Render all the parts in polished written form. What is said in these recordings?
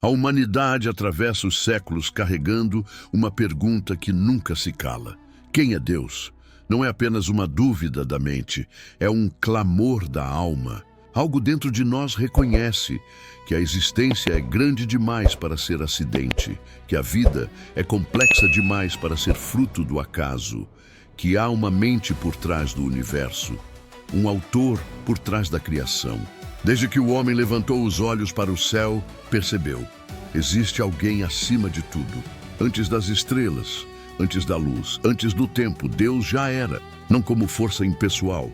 A humanidade atravessa os séculos carregando uma pergunta que nunca se cala. Quem é Deus? Não é apenas uma dúvida da mente, é um clamor da alma. Algo dentro de nós reconhece que a existência é grande demais para ser acidente, que a vida é complexa demais para ser fruto do acaso, que há uma mente por trás do universo, um autor por trás da criação. Desde que o homem levantou os olhos para o céu, percebeu: existe alguém acima de tudo. Antes das estrelas, antes da luz, antes do tempo, Deus já era, não como força impessoal,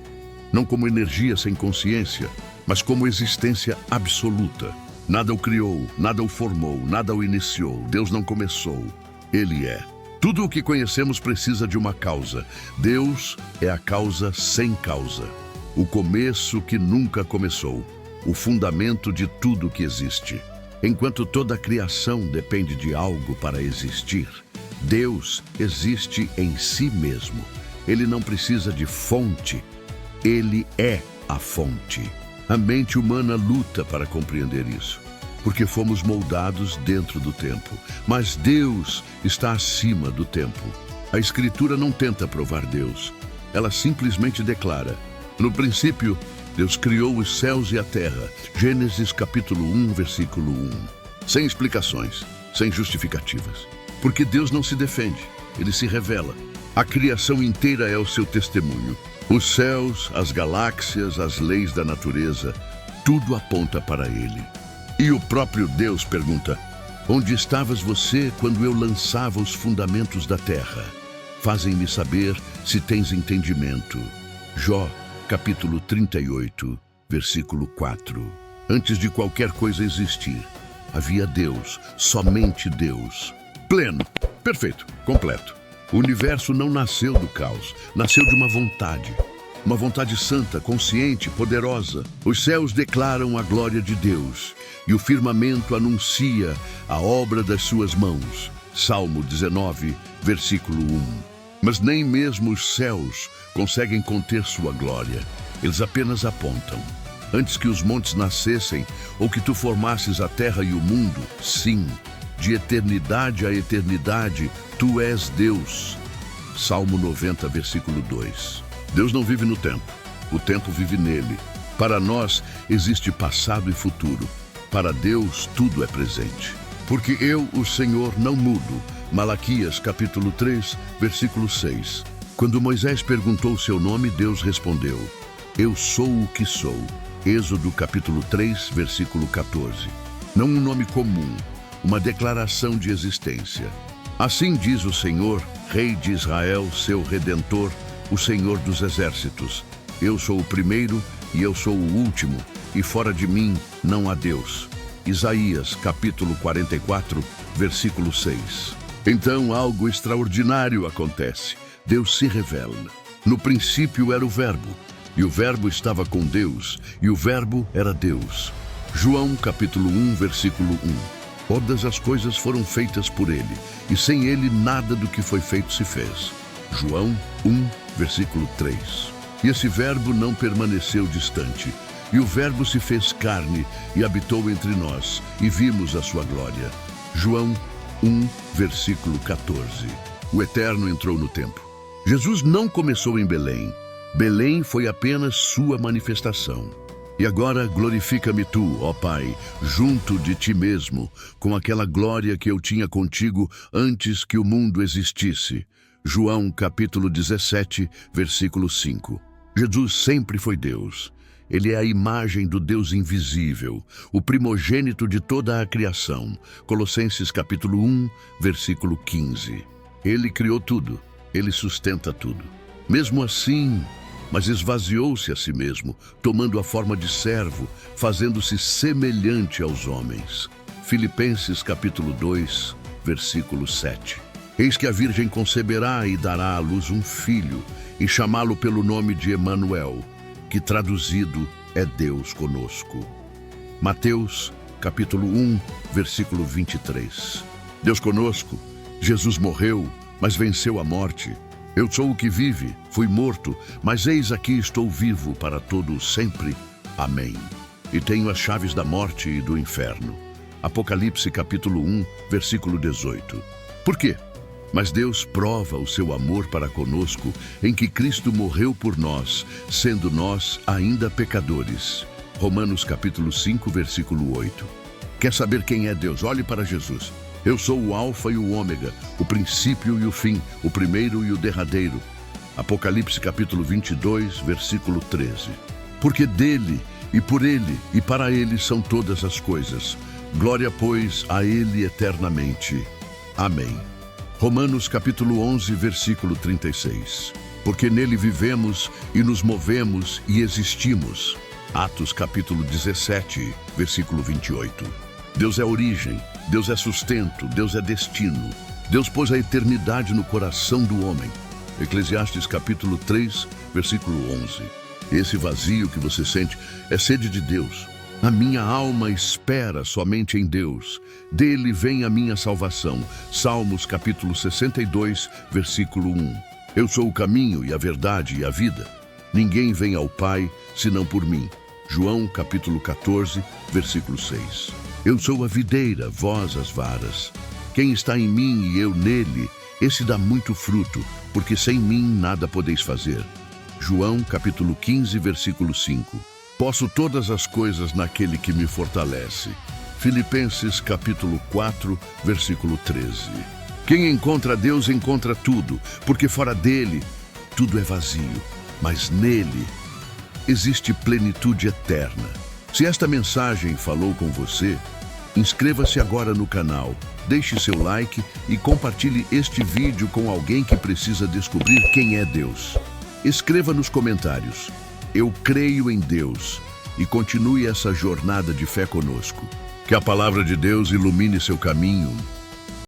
não como energia sem consciência, mas como existência absoluta. Nada o criou, nada o formou, nada o iniciou. Deus não começou, Ele é. Tudo o que conhecemos precisa de uma causa. Deus é a causa sem causa. O começo que nunca começou. O fundamento de tudo que existe. Enquanto toda a criação depende de algo para existir, Deus existe em si mesmo. Ele não precisa de fonte. Ele é a fonte. A mente humana luta para compreender isso, porque fomos moldados dentro do tempo. Mas Deus está acima do tempo. A Escritura não tenta provar Deus. Ela simplesmente declara: no princípio, Deus criou os céus e a terra. Gênesis capítulo 1, versículo 1. Sem explicações, sem justificativas. Porque Deus não se defende, Ele se revela. A criação inteira é o seu testemunho. Os céus, as galáxias, as leis da natureza, tudo aponta para Ele. E o próprio Deus pergunta: onde estavas você quando eu lançava os fundamentos da terra? Fazem-me saber se tens entendimento. Jó, capítulo 38, versículo 4. Antes de qualquer coisa existir, havia Deus, somente Deus. Pleno, perfeito, completo. O universo não nasceu do caos, nasceu de uma vontade santa, consciente, poderosa. Os céus declaram a glória de Deus e o firmamento anuncia a obra das suas mãos. Salmo 19, versículo 1. Mas nem mesmo os céus conseguem conter sua glória. Eles apenas apontam. Antes que os montes nascessem ou que tu formasses a terra e o mundo, sim, de eternidade a eternidade, tu és Deus. Salmo 90, versículo 2. Deus não vive no tempo, o tempo vive nele. Para nós existe passado e futuro. Para Deus tudo é presente. Porque eu, o Senhor, não mudo. Malaquias, capítulo 3, versículo 6. Quando Moisés perguntou seu nome, Deus respondeu: eu sou o que sou. Êxodo, capítulo 3, versículo 14. Não um nome comum, uma declaração de existência. Assim diz o Senhor, Rei de Israel, seu Redentor, o Senhor dos Exércitos: eu sou o primeiro e eu sou o último, e fora de mim não há Deus. Isaías, capítulo 44, versículo 6. Então algo extraordinário acontece. Deus se revela. No princípio era o Verbo, e o Verbo estava com Deus, e o Verbo era Deus. João, capítulo 1, versículo 1. Todas as coisas foram feitas por Ele, e sem Ele nada do que foi feito se fez. João 1, versículo 3. E esse Verbo não permaneceu distante, e o Verbo se fez carne e habitou entre nós, e vimos a sua glória. João 1, versículo 14. O Eterno entrou no tempo. Jesus não começou em Belém. Belém foi apenas sua manifestação. E agora glorifica-me tu, ó Pai, junto de ti mesmo, com aquela glória que eu tinha contigo antes que o mundo existisse. João capítulo 17, versículo 5. Jesus sempre foi Deus. Ele é a imagem do Deus invisível, o primogênito de toda a criação. Colossenses capítulo 1, versículo 15. Ele criou tudo, ele sustenta tudo. Mesmo assim, mas esvaziou-se a si mesmo, tomando a forma de servo, fazendo-se semelhante aos homens. Filipenses capítulo 2, versículo 7. Eis que a Virgem conceberá e dará à luz um filho, e chamá-lo pelo nome de Emanuel, que traduzido é Deus conosco. Mateus capítulo 1, versículo 23. Deus conosco, Jesus morreu, mas venceu a morte. Eu sou o que vive, fui morto, mas eis aqui estou vivo para todo o sempre. Amém. E tenho as chaves da morte e do inferno. Apocalipse capítulo 1, versículo 18. Por quê? Mas Deus prova o seu amor para conosco em que Cristo morreu por nós, sendo nós ainda pecadores. Romanos capítulo 5, versículo 8. Quer saber quem é Deus? Olhe para Jesus. Eu sou o Alfa e o Ômega, o princípio e o fim, o primeiro e o derradeiro. Apocalipse capítulo 22, versículo 13. Porque dele, e por ele, e para ele são todas as coisas. Glória, pois, a ele eternamente. Amém. Romanos capítulo 11, versículo 36. Porque nele vivemos e nos movemos e existimos. Atos capítulo 17, versículo 28. Deus é origem, Deus é sustento, Deus é destino. Deus pôs a eternidade no coração do homem. Eclesiastes capítulo 3, versículo 11. Esse vazio que você sente é sede de Deus. A minha alma espera somente em Deus. Dele vem a minha salvação. Salmos capítulo 62, versículo 1. Eu sou o caminho e a verdade e a vida. Ninguém vem ao Pai senão por mim. João capítulo 14, versículo 6. Eu sou a videira, vós as varas. Quem está em mim e eu nele, esse dá muito fruto, porque sem mim nada podeis fazer. João capítulo 15, versículo 5. Posso todas as coisas naquele que me fortalece. Filipenses capítulo 4, versículo 13. Quem encontra Deus encontra tudo, porque fora dele tudo é vazio, mas nele existe plenitude eterna. Se esta mensagem falou com você, inscreva-se agora no canal, deixe seu like e compartilhe este vídeo com alguém que precisa descobrir quem é Deus. Escreva nos comentários: eu creio em Deus, e continue essa jornada de fé conosco. Que a palavra de Deus ilumine seu caminho